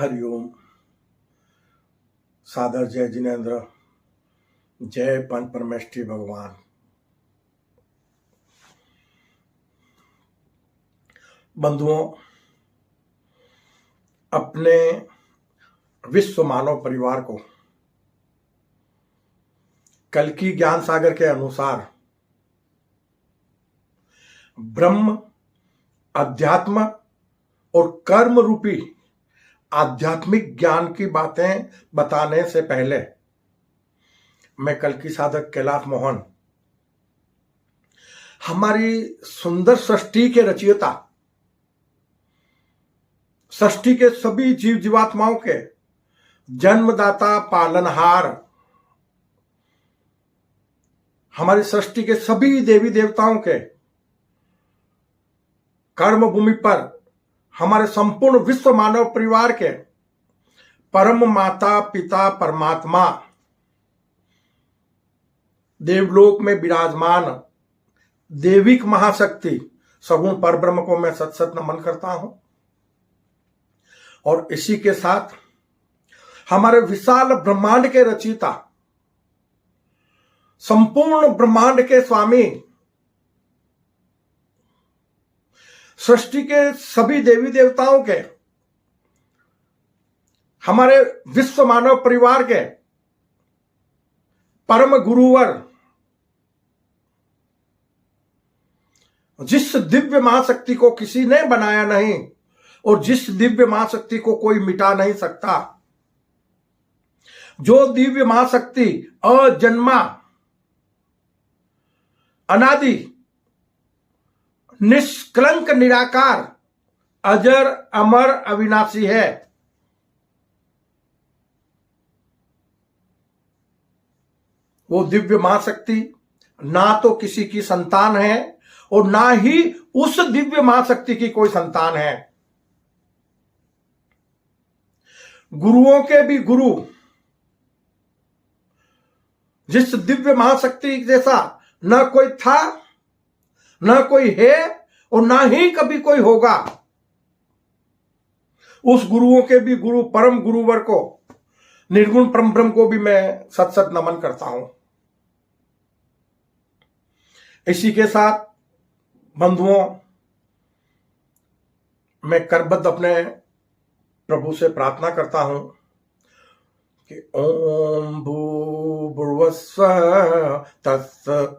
हरिओम। सादर जय जिनेन्द्र, जय पंच परमेष्ठी भगवान। बंधुओं, अपने विश्व मानव परिवार को कल्कि ज्ञान सागर के अनुसार ब्रह्म, अध्यात्म और कर्म रूपी आध्यात्मिक ज्ञान की बातें बताने से पहले मैं कल्कि साधक कैलाश मोहन हमारी सुंदर सृष्टि के रचयिता, सृष्टि के सभी जीव जीवात्माओं के जन्मदाता, पालनहार, हमारी सृष्टि के सभी देवी देवताओं के कर्म भूमि पर हमारे संपूर्ण विश्व मानव परिवार के परम माता पिता परमात्मा देवलोक में विराजमान देविक महाशक्ति सगुण परब्रह्म को मैं सत सत नमन करता हूं। और इसी के साथ हमारे विशाल ब्रह्मांड के रचयिता, संपूर्ण ब्रह्मांड के स्वामी, सृष्टि के सभी देवी देवताओं के, हमारे विश्व मानव परिवार के परम गुरुवर, जिस दिव्य महाशक्ति को किसी ने बनाया नहीं और जिस दिव्य महाशक्ति को कोई मिटा नहीं सकता, जो दिव्य महाशक्ति अजन्मा, अनादि, निष्कलंक, निराकार, अजर, अमर, अविनाशी है, वो दिव्य महाशक्ति ना तो किसी की संतान है और ना ही उस दिव्य महाशक्ति की कोई संतान है। गुरुओं के भी गुरु, जिस दिव्य महाशक्ति जैसा न कोई था, न कोई है और ना ही कभी कोई होगा, उस गुरुओं के भी गुरु परम गुरुवर को, निर्गुण परम ब्रह्म को भी मैं सत सत नमन करता हूं। इसी के साथ बंधुओं, मैं करबद्ध अपने प्रभु से प्रार्थना करता हूं कि ओम भूर्भुवस्सुः तत्सवितुर्वरेण्यं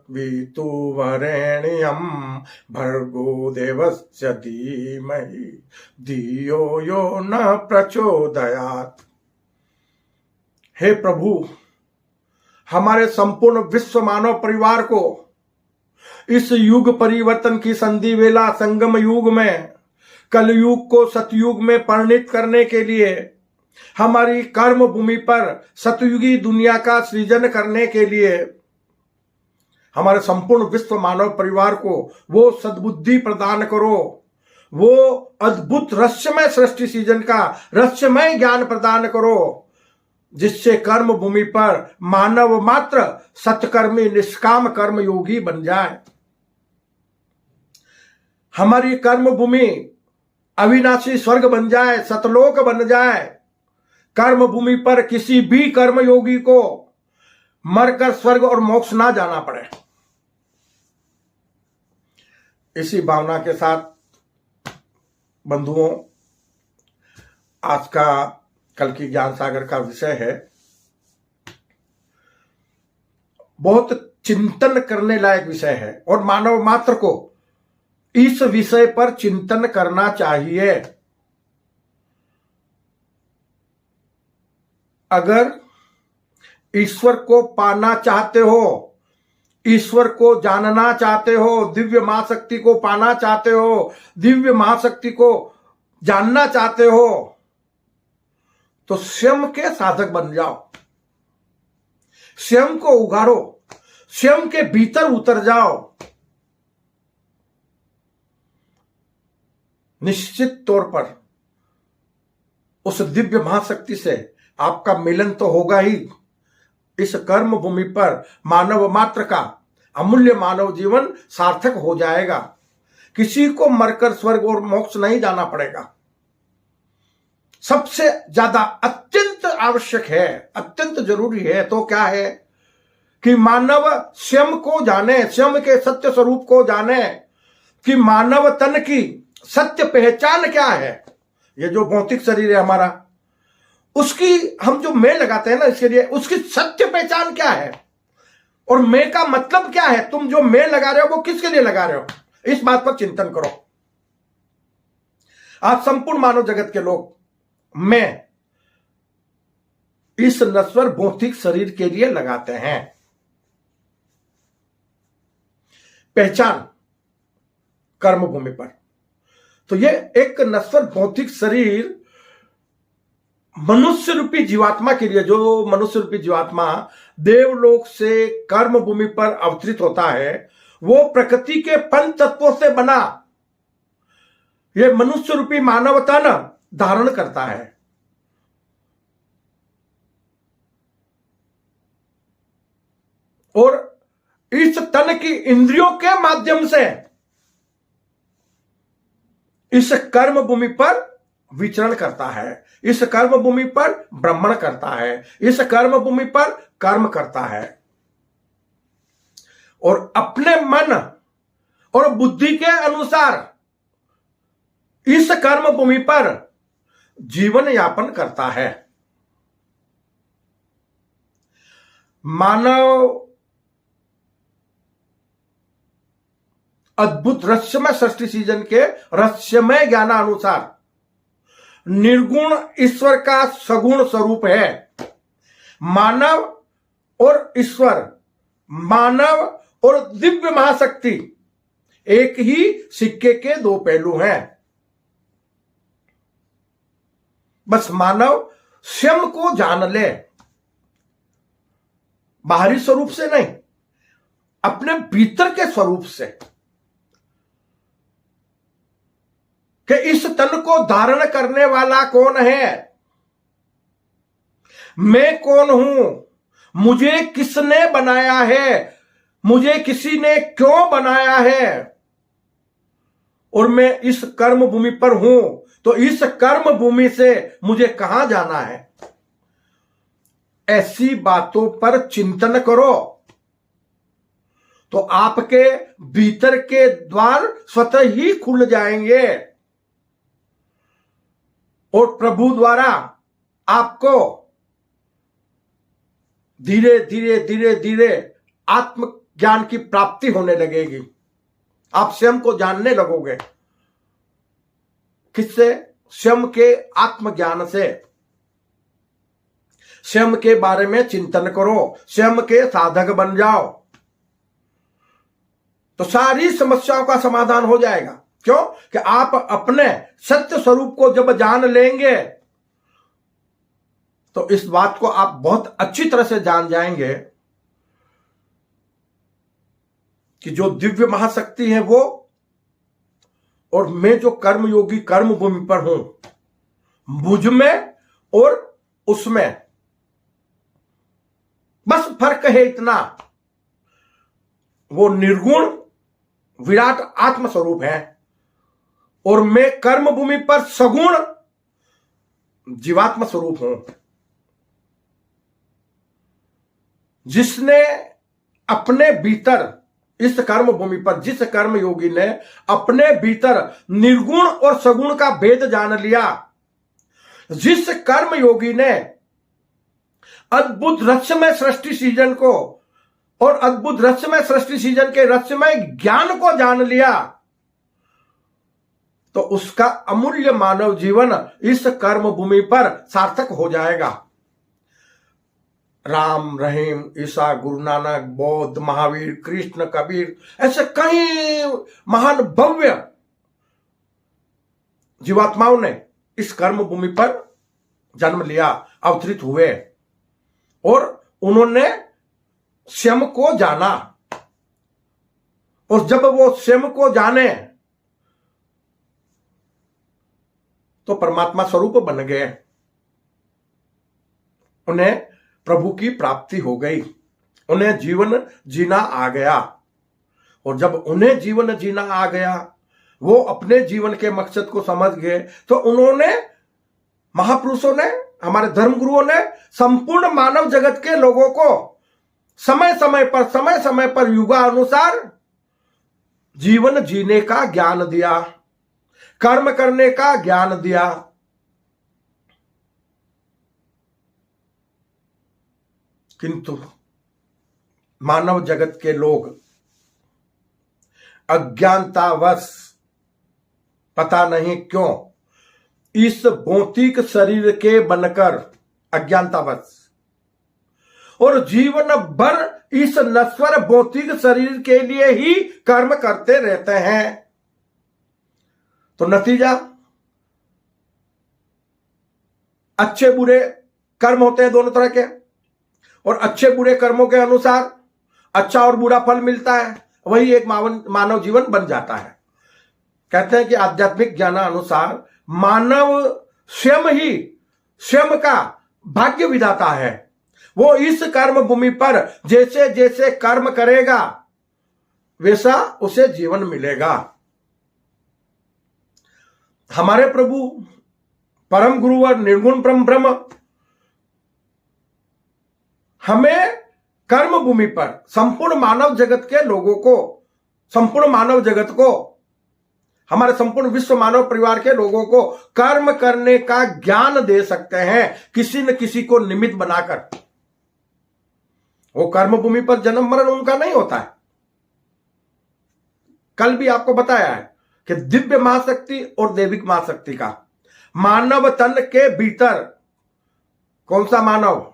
भर्गो देवस्य धीमहि धियो यो न प्रचोदयात्। हे प्रभु, हमारे संपूर्ण विश्व मानव परिवार को इस युग परिवर्तन की संधि वेला संगम युग में कलयुग को सतयुग में परिणित करने के लिए, हमारी कर्म भूमि पर सतयुगी दुनिया का सृजन करने के लिए, हमारे संपूर्ण विश्व मानव परिवार को वो सद्बुद्धि प्रदान करो, वो अद्भुत रहस्यमय सृष्टि सृजन का रहस्यमय ज्ञान प्रदान करो, जिससे कर्म भूमि पर मानव मात्र सत्कर्मी निष्काम कर्म योगी बन जाए। हमारी कर्म भूमि अविनाशी स्वर्ग बन जाए, सतलोक बन जाए। कर्म भूमि पर किसी भी कर्म योगी को मरकर स्वर्ग और मोक्ष ना जाना पड़े। इसी भावना के साथ बंधुओं, आज का कल्कि ज्ञान सागर का विषय है, बहुत चिंतन करने लायक विषय है और मानव मात्र को इस विषय पर चिंतन करना चाहिए। अगर ईश्वर को पाना चाहते हो, ईश्वर को जानना चाहते हो, दिव्य महाशक्ति को पाना चाहते हो, दिव्य महाशक्ति को जानना चाहते हो, तो स्वयं के साधक बन जाओ, स्वयं को उगाड़ो, स्वयं के भीतर उतर जाओ। निश्चित तौर पर उस दिव्य महाशक्ति से आपका मिलन तो होगा ही। इस कर्म भूमि पर मानव मात्र का अमूल्य मानव जीवन सार्थक हो जाएगा। किसी को मरकर स्वर्ग और मोक्ष नहीं जाना पड़ेगा। सबसे ज्यादा अत्यंत आवश्यक है, अत्यंत जरूरी है, तो क्या है कि मानव स्वयं को जाने, स्वयं के सत्य स्वरूप को जाने कि मानव तन की सत्य पहचान क्या है। ये जो भौतिक शरीर है हमारा, उसकी हम जो मैं लगाते हैं ना इसके लिए, उसकी सत्य पहचान क्या है और मैं का मतलब क्या है। तुम जो मैं लगा रहे हो वो किसके लिए लगा रहे हो, इस बात पर चिंतन करो। आज संपूर्ण मानव जगत के लोग मैं इस नश्वर भौतिक शरीर के लिए लगाते हैं। पहचान कर्म भूमि पर, तो ये एक नश्वर भौतिक शरीर मनुष्य रूपी जीवात्मा के लिए, जो मनुष्य रूपी जीवात्मा देवलोक से कर्म भूमि पर अवतरित होता है, वो प्रकृति के पंच तत्वों से बना ये मनुष्य रूपी मानव तन धारण करता है। और इस तन की इंद्रियों के माध्यम से इस कर्म भूमि पर विचरण करता है, इस कर्म भूमि पर भ्रमण करता है, इस कर्म भूमि पर कर्म करता है और अपने मन और बुद्धि के अनुसार इस कर्म भूमि पर जीवन यापन करता है। मानव अद्भुत रहस्यमय सृष्टि सीजन के रहस्यमय ज्ञानानुसार निर्गुण ईश्वर का सगुण स्वरूप है। मानव और ईश्वर, मानव और दिव्य महाशक्ति एक ही सिक्के के दो पहलू हैं। बस मानव स्वयं को जान ले, बाहरी स्वरूप से नहीं, अपने भीतर के स्वरूप से, कि इस तन को धारण करने वाला कौन है, मैं कौन हूं, मुझे किसने बनाया है, मुझे किसी ने क्यों बनाया है और मैं इस कर्म भूमि पर हूं, तो इस कर्म भूमि से मुझे कहां जाना है। ऐसी बातों पर चिंतन करो तो आपके भीतर के द्वार स्वतः ही खुल जाएंगे और प्रभु द्वारा आपको धीरे धीरे धीरे धीरे आत्मज्ञान की प्राप्ति होने लगेगी। आप स्वयं को जानने लगोगे। किससे? स्वयं के आत्मज्ञान से। स्वयं के बारे में चिंतन करो, स्वयं के साधक बन जाओ, तो सारी समस्याओं का समाधान हो जाएगा। क्यों? कि आप अपने सत्य स्वरूप को जब जान लेंगे तो इस बात को आप बहुत अच्छी तरह से जान जाएंगे कि जो दिव्य महाशक्ति है वो और मैं जो कर्म योगी कर्म भूमि पर हूं, मुझ में और उसमें बस फर्क है इतना, वो निर्गुण विराट आत्म स्वरूप है और मैं कर्म भूमि पर सगुण जीवात्म स्वरूप हूं। जिसने अपने भीतर इस कर्म भूमि पर, जिस कर्म योगी ने अपने भीतर निर्गुण और सगुण का भेद जान लिया, जिस कर्म योगी ने अद्भुत रहस्यमय सृष्टि सीजन को और अद्भुत रहस्यमय सृष्टि सीजन के रहस्यमय ज्ञान को जान लिया, तो उसका अमूल्य मानव जीवन इस कर्म भूमि पर सार्थक हो जाएगा। राम, रहीम, ईसा, गुरु नानक, बौद्ध, महावीर, कृष्ण, कबीर, ऐसे कई महान भव्य जीवात्माओं ने इस कर्म भूमि पर जन्म लिया, अवतरित हुए और उन्होंने स्वयं को जाना। और जब वो स्वयं को जाने तो परमात्मा स्वरूप बन गए, उन्हें प्रभु की प्राप्ति हो गई, उन्हें जीवन जीना आ गया। और जब उन्हें जीवन जीना आ गया, वो अपने जीवन के मकसद को समझ गए, तो उन्होंने महापुरुषों ने, हमारे धर्मगुरुओं ने संपूर्ण मानव जगत के लोगों को समय समय पर युगानुसार जीवन जीने का ज्ञान दिया, कर्म करने का ज्ञान दिया। किंतु मानव जगत के लोग अज्ञानतावश, पता नहीं क्यों, इस भौतिक शरीर के बनकर अज्ञानतावश और जीवन भर इस नश्वर भौतिक शरीर के लिए ही कर्म करते रहते हैं। तो नतीजा, अच्छे बुरे कर्म होते हैं दोनों तरह के, और अच्छे बुरे कर्मों के अनुसार अच्छा और बुरा फल मिलता है, वही एक मानव जीवन बन जाता है। कहते हैं कि आध्यात्मिक ज्ञानानुसार मानव स्वयं ही स्वयं का भाग्य विधाता है। वो इस कर्म भूमि पर जैसे जैसे कर्म करेगा वैसा उसे जीवन मिलेगा। हमारे प्रभु परम गुरु और निर्गुण परम ब्रह्म हमें कर्म भूमि पर संपूर्ण मानव जगत के लोगों को, संपूर्ण मानव जगत को, हमारे संपूर्ण विश्व मानव परिवार के लोगों को कर्म करने का ज्ञान दे सकते हैं, किसी न किसी को निमित्त बनाकर। वो कर्म भूमि पर जन्म मरण उनका नहीं होता है। कल भी आपको बताया है कि दिव्य महाशक्ति और दैविक महाशक्ति का मानव तन के भीतर, कौन सा मानव?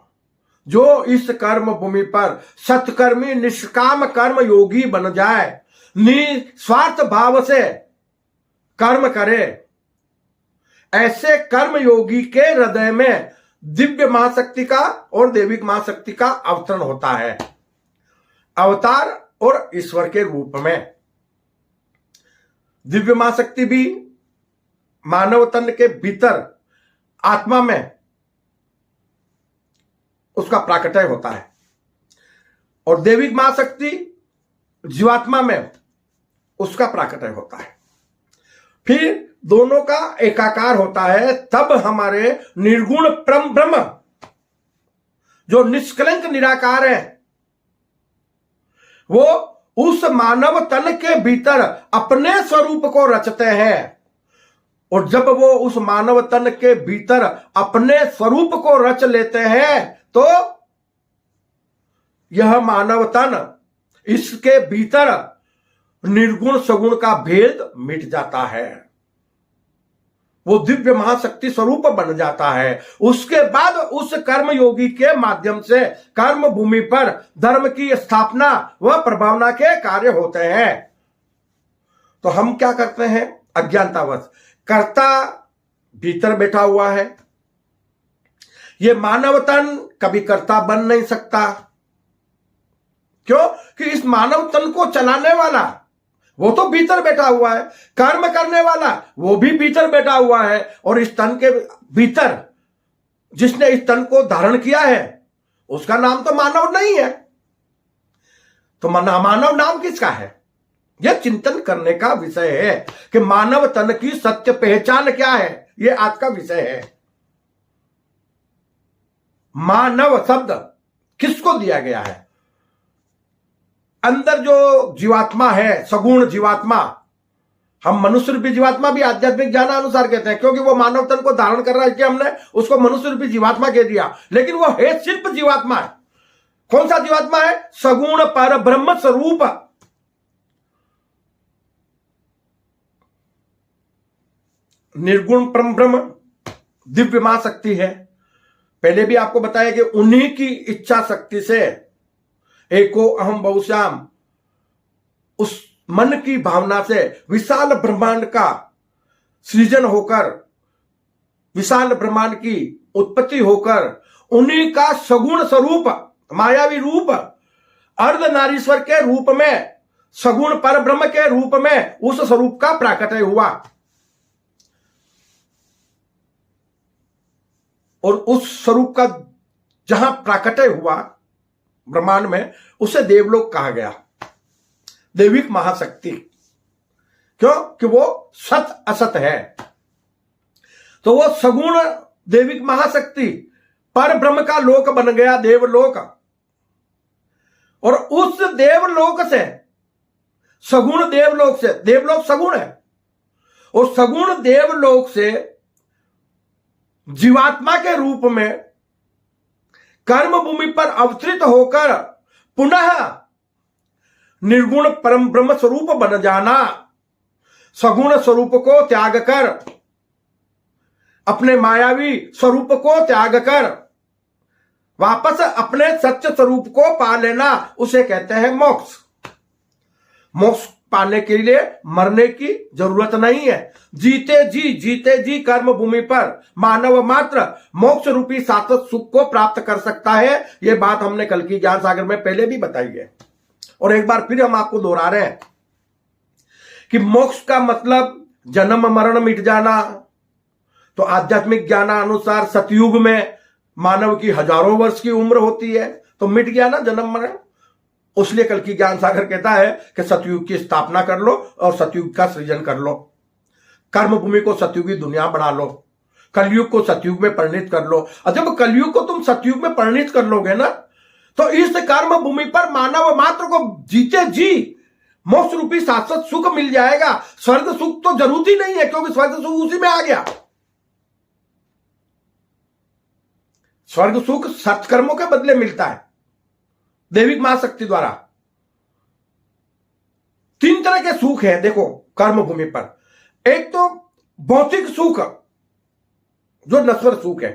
जो इस कर्म भूमि पर सत्कर्मी निष्काम कर्म योगी बन जाए, निस्वार्थ भाव से कर्म करे, ऐसे कर्म योगी के हृदय में दिव्य महाशक्ति का और दैविक महाशक्ति का अवतरण होता है, अवतार और ईश्वर के रूप में। दिव्य महाशक्ति भी मानव तन के भीतर आत्मा में उसका प्राकट्य होता है, और दैविक महाशक्ति जीवात्मा में उसका प्राकट्य होता है। फिर दोनों का एकाकार होता है, तब हमारे निर्गुण परम ब्रह्म जो निष्कलंक निराकार है, वो उस मानव तन के भीतर अपने स्वरूप को रचते हैं। और जब वो उस मानव तन के भीतर अपने स्वरूप को रच लेते हैं, तो यह मानव तन, इसके भीतर निर्गुण सगुण का भेद मिट जाता है, वो दिव्य महाशक्ति स्वरूप बन जाता है। उसके बाद उस कर्म योगी के माध्यम से कर्म भूमि पर धर्म की स्थापना व प्रभावना के कार्य होते हैं। तो हम क्या करते हैं? अज्ञानतावश कर्ता भीतर बैठा हुआ है। ये मानव तन कभी कर्ता बन नहीं सकता। क्यों? कि इस मानव तन को चलाने वाला वो तो भीतर बैठा हुआ है, कर्म करने वाला वो भी भीतर बैठा हुआ है, और इस तन के भीतर जिसने इस तन को धारण किया है उसका नाम तो मानव नहीं है। तो मानव नाम किसका है? यह चिंतन करने का विषय है कि मानव तन की सत्य पहचान क्या है। यह आज का विषय है। मानव शब्द किसको दिया गया है? अंदर जो जीवात्मा है, सगुण जीवात्मा, हम मनुष्य रूपी जीवात्मा भी आध्यात्मिक ज्ञान अनुसार कहते हैं, क्योंकि वो मानव तन को धारण कर रहा है कि हमने उसको मनुष्य रूपी जीवात्मा कह दिया, लेकिन वो है सिर्फ जीवात्मा है। कौन सा जीवात्मा है? सगुण पर ब्रह्म स्वरूप। निर्गुण परम ब्रह्म दिव्य महाशक्ति है। पहले भी आपको बताया कि उन्हीं की इच्छा शक्ति से एको अहम बहुश्याम, उस मन की भावना से विशाल ब्रह्मांड का सृजन होकर, विशाल ब्रह्मांड की उत्पत्ति होकर, उन्हीं का सगुण स्वरूप, मायावी रूप, अर्धनारीश्वर के रूप में, सगुण पर ब्रह्म के रूप में उस स्वरूप का प्राकट्य हुआ। और उस स्वरूप का जहां प्राकट्य हुआ ब्रह्मांड में, उसे देवलोक कहा गया, दैविक महाशक्ति। क्यों? कि वो सत असत है। तो वो सगुण देविक महाशक्ति पर ब्रह्म का लोक बन गया देवलोक, और उस देवलोक से सगुण देवलोक से, देवलोक सगुण है, और सगुण देवलोक से जीवात्मा के रूप में कर्म भूमि पर अवतरित होकर पुनः निर्गुण परम ब्रह्म स्वरूप बन जाना, सगुण स्वरूप को त्याग कर, अपने मायावी स्वरूप को त्याग कर वापस अपने सत्य स्वरूप को पा लेना, उसे कहते हैं मोक्ष। मोक्ष पाने के लिए मरने की जरूरत नहीं है। जीते जी कर्म भूमि पर मानव मात्र मोक्ष रूपी शाश्वत सुख को प्राप्त कर सकता है। यह बात हमने कल की ज्ञान सागर में पहले भी बताई है, और एक बार फिर हम आपको दोहरा रहे हैं कि मोक्ष का मतलब जन्म मरण मिट जाना। तो आध्यात्मिक ज्ञानानुसार सतयुग में मानव की हजारों वर्ष की उम्र होती है, तो मिट गया ना जन्म मरण। उसलिए कल की ज्ञान सागर कहता है कि सतयुग की स्थापना कर लो और सतयुग का सृजन कर लो, कर्म भूमि को सतयुगी दुनिया बना लो, कलयुग को सतयुग में परिणित कर लो। और जब कलयुग को तुम सतयुग में परिणित कर लोगे ना, तो इस कर्म भूमि पर मानव मात्र को जीते जी मोक्ष रूपी शाश्वत सुख मिल जाएगा। स्वर्ग सुख तो जरूरत ही नहीं है, क्योंकि स्वर्ग सुख उसी में आ गया। स्वर्ग सुख सत्कर्मों के बदले मिलता है दैविक महाशक्ति द्वारा। 3 तरह के सुख हैं देखो कर्म भूमि पर। एक तो भौतिक सुख, जो नश्वर सुख है,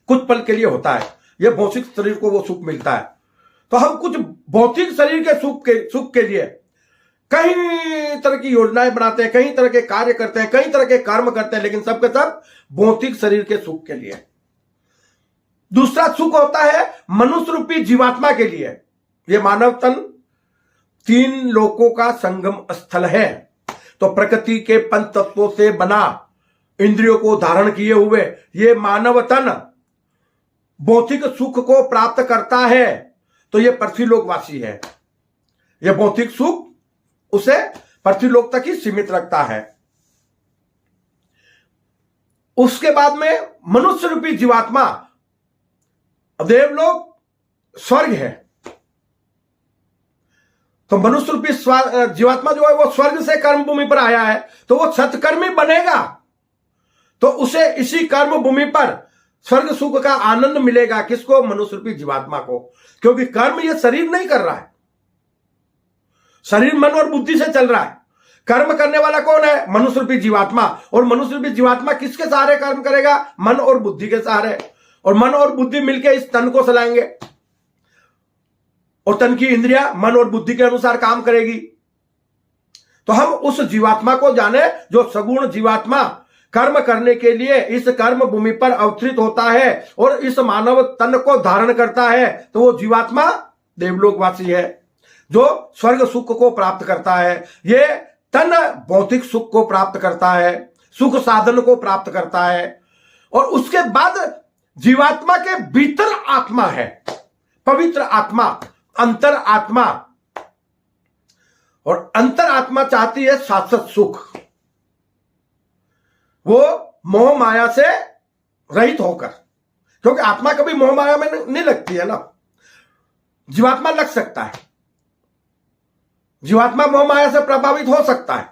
कुछ पल के लिए होता है, यह भौतिक शरीर को वो सुख मिलता है। तो हम कुछ भौतिक शरीर के सुख के लिए कई तरह की योजनाएं बनाते हैं, कई तरह के कार्य करते हैं, कई तरह के कर्म करते हैं, लेकिन सबके सब भौतिक शरीर के सुख के लिए। दूसरा सुख होता है मनुष्य रूपी जीवात्मा के लिए। यह मानव तन 3 लोकों का संगम स्थल है। तो प्रकृति के पंच तत्वों से बना, इंद्रियों को धारण किए हुए यह मानव तन भौतिक सुख को प्राप्त करता है, तो यह पृथ्वीलोकवासी है। यह भौतिक सुख उसे पृथ्वीलोक तक ही सीमित रखता है। उसके बाद में मनुष्य रूपी जीवात्मा, देवलोक स्वर्ग है। तो मनुष्य रूपी जीवात्मा जो है वो स्वर्ग से कर्म भूमि पर आया है, तो वो सत्कर्मी बनेगा, तो उसे इसी कर्म भूमि पर स्वर्ग सुख का आनंद मिलेगा। किसको? मनुष्य रूपी जीवात्मा को, क्योंकि कर्म ये शरीर नहीं कर रहा है, शरीर मन और बुद्धि से चल रहा है। कर्म करने वाला कौन है? मनुष्य रूपी जीवात्मा। और मनुष्य रूपी जीवात्मा किसके सहारे कर्म करेगा? मन और बुद्धि के सहारे। और मन और बुद्धि मिलकर इस तन को चलाएंगे, और तन की इंद्रिया मन और बुद्धि के अनुसार काम करेगी। तो हम उस जीवात्मा को जाने जो सगुण जीवात्मा कर्म करने के लिए इस कर्म भूमि पर अवतरित होता है और इस मानव तन को धारण करता है। तो वो जीवात्मा देवलोकवासी है, जो स्वर्ग सुख को प्राप्त करता है। ये तन भौतिक सुख को प्राप्त करता है, सुख साधन को प्राप्त करता है। और उसके बाद जीवात्मा के भीतर आत्मा है, पवित्र आत्मा, अंतर आत्मा। और अंतर आत्मा चाहती है शाश्वत सुख, वो मोह माया से रहित होकर, क्योंकि आत्मा कभी मोह माया में नहीं लगती है ना। जीवात्मा लग सकता है, जीवात्मा मोह माया से प्रभावित हो सकता है।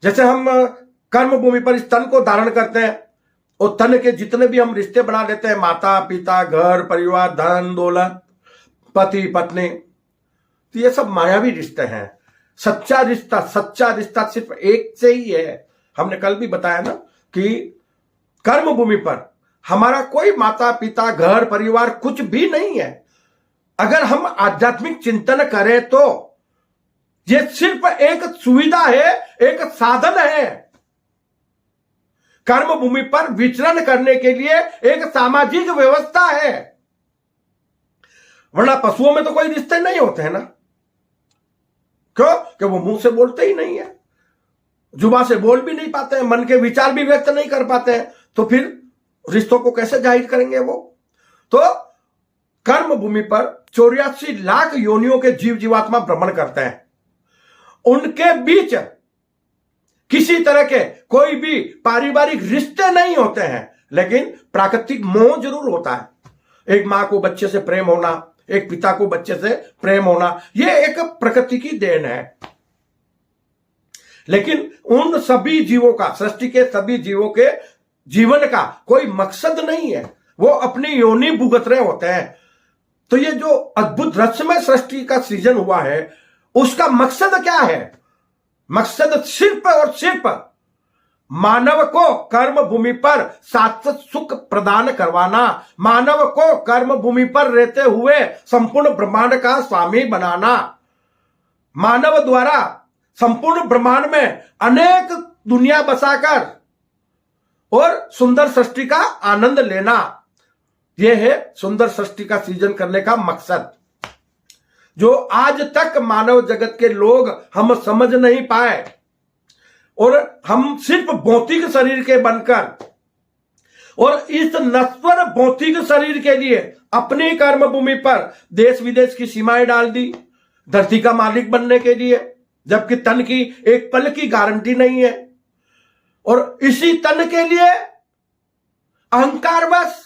जैसे हम कर्म भूमि पर इस तन को धारण करते हैं, और तन के जितने भी हम रिश्ते बना लेते हैं, माता पिता, घर परिवार, धन दौलत, पति पत्नी, तो ये सब मायावी रिश्ते हैं। सच्चा रिश्ता सिर्फ एक से ही है। हमने कल भी बताया ना कि कर्म भूमि पर हमारा कोई माता पिता, घर परिवार कुछ भी नहीं है। अगर हम आध्यात्मिक चिंतन करें तो ये सिर्फ एक सुविधा है, एक साधन है। कर्म भूमि पर विचरण करने के लिए एक सामाजिक व्यवस्था है, वरना पशुओं में तो कोई रिश्ते नहीं होते हैं ना। क्यों? कि वो मुंह से बोलते ही नहीं है, जुबान से बोल भी नहीं पाते हैं, मन के विचार भी व्यक्त नहीं कर पाते हैं, तो फिर रिश्तों को कैसे जाहिर करेंगे वो? तो कर्म भूमि पर 84 लाख योनियों के जीव जीवात्मा भ्रमण करते हैं। उनके बीच किसी तरह के कोई भी पारिवारिक रिश्ते नहीं होते हैं, लेकिन प्राकृतिक मोह जरूर होता है। एक मां को बच्चे से प्रेम होना, एक पिता को बच्चे से प्रेम होना, यह एक प्रकृति की देन है। लेकिन उन सभी जीवों का, सृष्टि के सभी जीवों के जीवन का कोई मकसद नहीं है, वो अपनी योनि भुगत रहे होते हैं। तो ये जो अद्भुत रहस्यमय सृष्टि का सृजन हुआ है, उसका मकसद क्या है? मकसद सिर्फ और सिर्फ मानव को कर्म भूमि पर शाश्वत सुख प्रदान करवाना, मानव को कर्म भूमि पर रहते हुए संपूर्ण ब्रह्मांड का स्वामी बनाना, मानव द्वारा संपूर्ण ब्रह्मांड में अनेक दुनिया बसाकर और सुंदर सृष्टि का आनंद लेना, यह है सुंदर सृष्टि का सृजन करने का मकसद, जो आज तक मानव जगत के लोग हम समझ नहीं पाए। और हम सिर्फ भौतिक शरीर के बनकर और इस नश्वर भौतिक शरीर के लिए अपनी कर्म भूमि पर देश विदेश की सीमाएं डाल दी, धरती का मालिक बनने के लिए, जबकि तन की एक पल की गारंटी नहीं है। और इसी तन के लिए अहंकारवश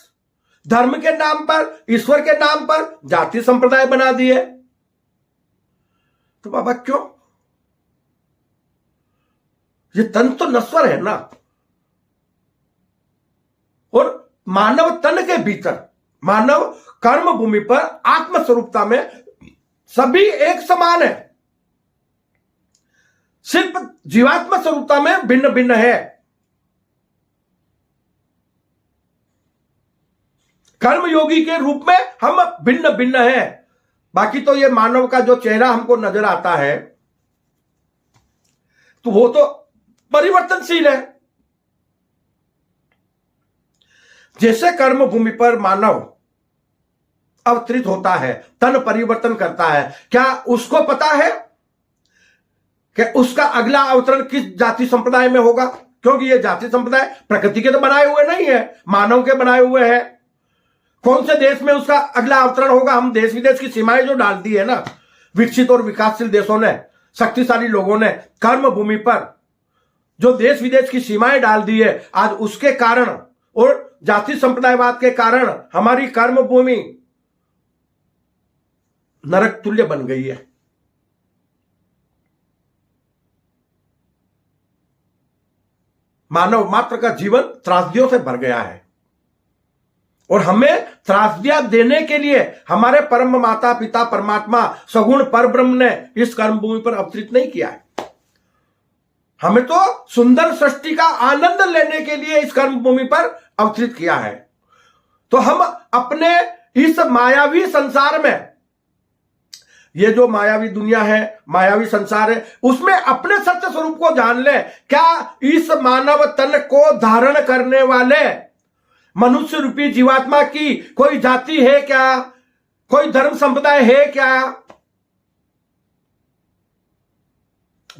धर्म के नाम पर, ईश्वर के नाम पर जाति संप्रदाय बना दिए। तो बाबा क्यों? ये तन तो नश्वर है ना, और मानव तन के भीतर, मानव कर्म भूमि पर आत्म स्वरूपता में सभी एक समान है, सिर्फ जीवात्मा स्वरूपता में भिन्न भिन्न है। कर्म योगी के रूप में हम भिन्न भिन्न हैं। बाकी तो ये मानव का जो चेहरा हमको नजर आता है, तो वो तो परिवर्तनशील है। जैसे कर्म भूमि पर मानव अवतरित होता है, तन परिवर्तन करता है, क्या उसको पता है कि उसका अगला अवतरण किस जाति संप्रदाय में होगा? क्योंकि ये जाति संप्रदाय प्रकृति के तो बनाए हुए नहीं है, मानव के बनाए हुए हैं। कौन से देश में उसका अगला अवतरण होगा? हम देश विदेश की सीमाएं जो डाल दी है ना, विकसित और विकासशील देशों ने, शक्तिशाली लोगों ने कर्म भूमि पर जो देश विदेश की सीमाएं डाल दी है, आज उसके कारण और जाति संप्रदायवाद के कारण हमारी कर्म भूमि नरक तुल्य बन गई है। मानव मात्र का जीवन त्रासदियों से भर गया है, और हमें त्रासदियां देने के लिए हमारे परम माता पिता परमात्मा सगुण परब्रह्म ने इस कर्म भूमि पर अवतरित नहीं किया है। हमें तो सुंदर सृष्टि का आनंद लेने के लिए इस कर्म भूमि पर अवतरित किया है। तो हम अपने इस मायावी संसार में, ये जो मायावी दुनिया है, मायावी संसार है, उसमें अपने सत्य स्वरूप को जान ले। क्या इस मानव तन को धारण करने वाले मनुष्य रूपी जीवात्मा की कोई जाति है क्या? कोई धर्म संप्रदाय है क्या?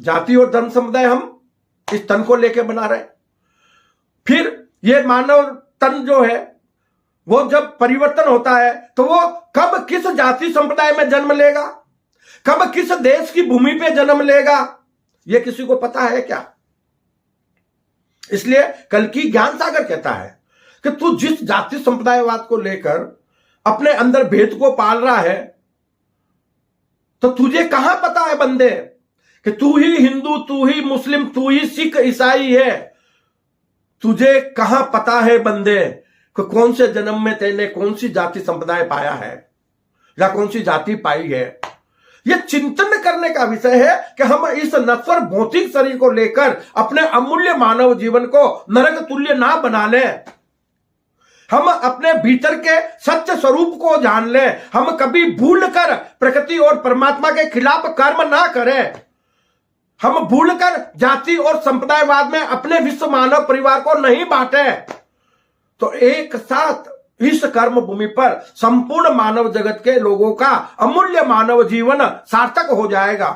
जाति और धर्म संप्रदाय हम इस तन को लेके बना रहे। फिर ये मानव तन जो है, वो जब परिवर्तन होता है तो वो कब किस जाति संप्रदाय में जन्म लेगा, कब किस देश की भूमि पे जन्म लेगा, ये किसी को पता है क्या? इसलिए कल्कि ज्ञान सागर कहता है कि तू जिस जाति संप्रदायवाद को लेकर अपने अंदर भेद को पाल रहा है, तो तुझे कहां पता है बंदे कि तू ही हिंदू, तू ही मुस्लिम, तू ही सिख ईसाई है? तुझे कहां पता है बंदे कि कौन से जन्म में तेने कौन सी जाति संप्रदाय पाया है या कौन सी जाति पाई है? यह चिंतन करने का विषय है कि हम इस नश्वर भौतिक शरीर को लेकर अपने अमूल्य मानव जीवन को नरक तुल्य ना बना लें। हम अपने भीतर के सत्य स्वरूप को जान लें। हम कभी भूलकर प्रकृति और परमात्मा के खिलाफ कर्म ना करें। हम भूलकर जाति और संप्रदायवाद में अपने विश्व मानव परिवार को नहीं बांटे। तो एक साथ इस कर्म भूमि पर संपूर्ण मानव जगत के लोगों का अमूल्य मानव जीवन सार्थक हो जाएगा।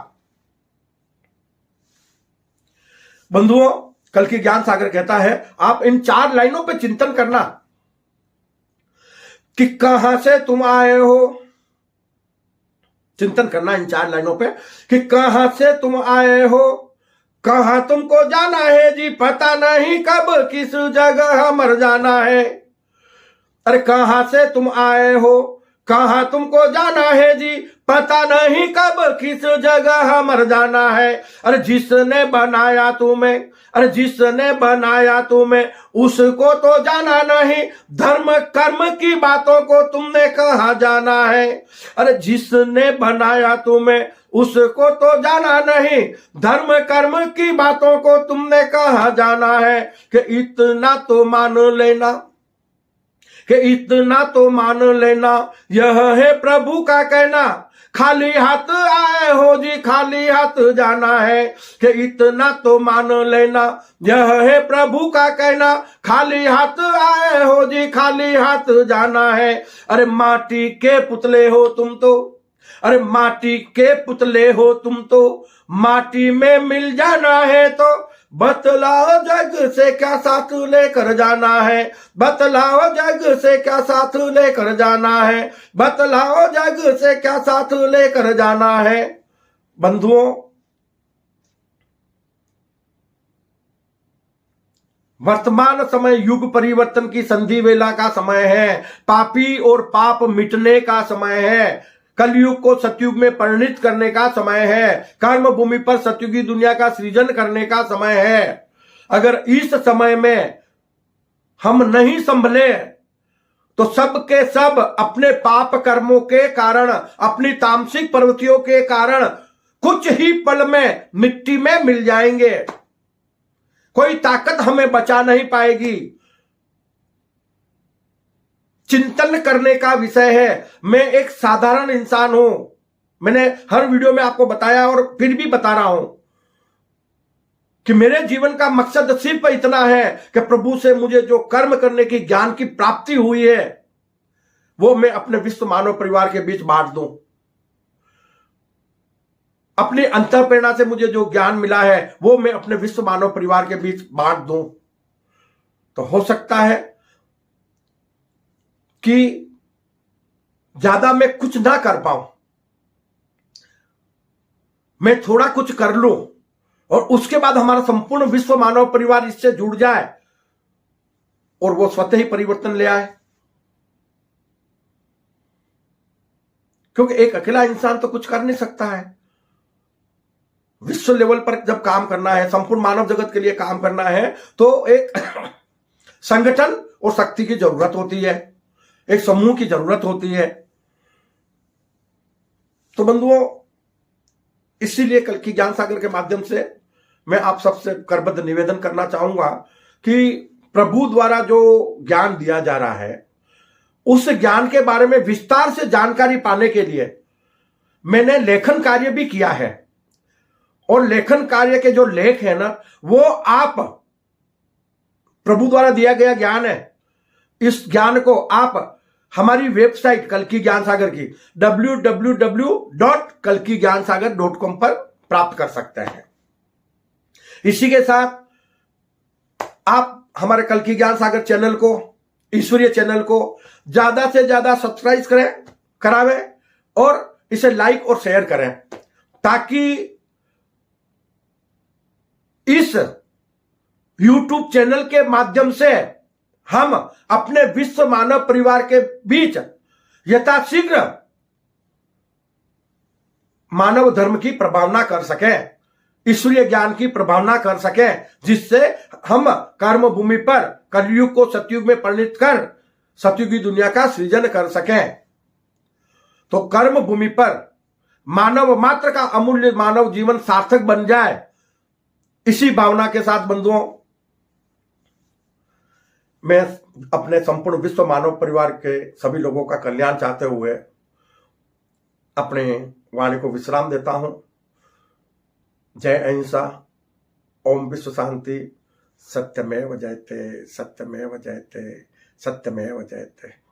बंधुओं, कल्कि ज्ञान सागर कहता है, आप इन 4 लाइनों पे चिंतन करना कि कहां से तुम आए हो। चिंतन करना इन 4 लाइनों पे कि कहां से तुम आए हो, कहाँ तुमको जाना है जी, पता नहीं कब किस जगह मर जाना है। अरे कहाँ से तुम आए हो, कहाँ तुमको जाना है जी, पता नहीं कब किस जगह मर जाना है। अरे जिसने बनाया तुम्हें, अरे जिसने बनाया तुम्हें, उसको तो जाना नहीं, धर्म कर्म की बातों को तुमने कहाँ जाना है। अरे जिसने बनाया तुम्हें, उसको तो जाना नहीं, धर्म कर्म की बातों को तुमने कहाँ जाना है। कि इतना तो मान लेना, कि इतना तो मान लेना, यह है प्रभु का कहना, खाली हाथ आए हो जी, खाली हाथ जाना है। कि इतना तो मान लेना, यह है प्रभु का कहना, खाली हाथ आए हो जी, खाली हाथ जाना है। अरे माटी के पुतले हो तुम तो, अरे माटी के पुतले हो तुम तो, माटी में मिल जाना है। तो बतलाओ जग से क्या साथ लेकर जाना है, बतलाओ जग से क्या साथ लेकर जाना है, बतलाओ जग से क्या साथ लेकर जाना है। बंधुओं, वर्तमान समय युग परिवर्तन की संधि वेला का समय है, पापी और पाप मिटने का समय है, कलयुग को सतयुग में परिणित करने का समय है, कर्म भूमि पर सतयुगी दुनिया का सृजन करने का समय है। अगर इस समय में हम नहीं संभले तो सब के सब अपने पाप कर्मों के कारण, अपनी तामसिक प्रवृत्तियों के कारण कुछ ही पल में मिट्टी में मिल जाएंगे। कोई ताकत हमें बचा नहीं पाएगी। चिंतन करने का विषय है। मैं एक साधारण इंसान हूं, मैंने हर वीडियो में आपको बताया और फिर भी बता रहा हूं कि मेरे जीवन का मकसद सिर्फ इतना है कि प्रभु से मुझे जो कर्म करने की ज्ञान की प्राप्ति हुई है वो मैं अपने विश्व मानव परिवार के बीच बांट दूं। अपनी अंतःप्रेरणा से मुझे जो ज्ञान मिला है वो मैं अपने विश्व मानव परिवार के बीच बांट दूं। तो हो सकता है कि ज्यादा मैं कुछ ना कर पाऊं, मैं थोड़ा कुछ कर लूं और उसके बाद हमारा संपूर्ण विश्व मानव परिवार इससे जुड़ जाए और वो स्वतः ही परिवर्तन ले आए। क्योंकि एक अकेला इंसान तो कुछ कर नहीं सकता है। विश्व लेवल पर जब काम करना है, संपूर्ण मानव जगत के लिए काम करना है, तो एक संगठन और शक्ति की जरूरत होती है, एक समूह की जरूरत होती है। तो बंधुओं, इसीलिए कल की ज्ञान सागर के माध्यम से मैं आप सबसे करबद्ध निवेदन करना चाहूंगा कि प्रभु द्वारा जो ज्ञान दिया जा रहा है उस ज्ञान के बारे में विस्तार से जानकारी पाने के लिए मैंने लेखन कार्य भी किया है। और लेखन कार्य के जो लेख है ना, वो आप प्रभु द्वारा दिया गया ज्ञान है। इस ज्ञान को आप हमारी वेबसाइट कल्कि ज्ञान सागर की www.kalkigyanasagar.com पर प्राप्त कर सकते हैं। इसी के साथ आप हमारे कल्कि ज्ञान सागर चैनल को, ईश्वरीय चैनल को ज्यादा से ज्यादा सब्सक्राइब करावें और इसे लाइक और शेयर करें, ताकि इस YouTube चैनल के माध्यम से हम अपने विश्व मानव परिवार के बीच यथाशीघ्र मानव धर्म की प्रभावना कर सकें, ईश्वरीय ज्ञान की प्रभावना कर सकें, जिससे हम कर्म भूमि पर कलयुग को सतयुग में परिणित कर सतयुगी दुनिया का सृजन कर सकें। तो कर्म भूमि पर मानव मात्र का अमूल्य मानव जीवन सार्थक बन जाए, इसी भावना के साथ बंधुओं, मैं अपने संपूर्ण विश्व मानव परिवार के सभी लोगों का कल्याण चाहते हुए अपने वाणी को विश्राम देता हूं। जय अहिंसा, ओम विश्व शांति, सत्यमेव जयते, सत्यमेव जयते, सत्यमेव जयते।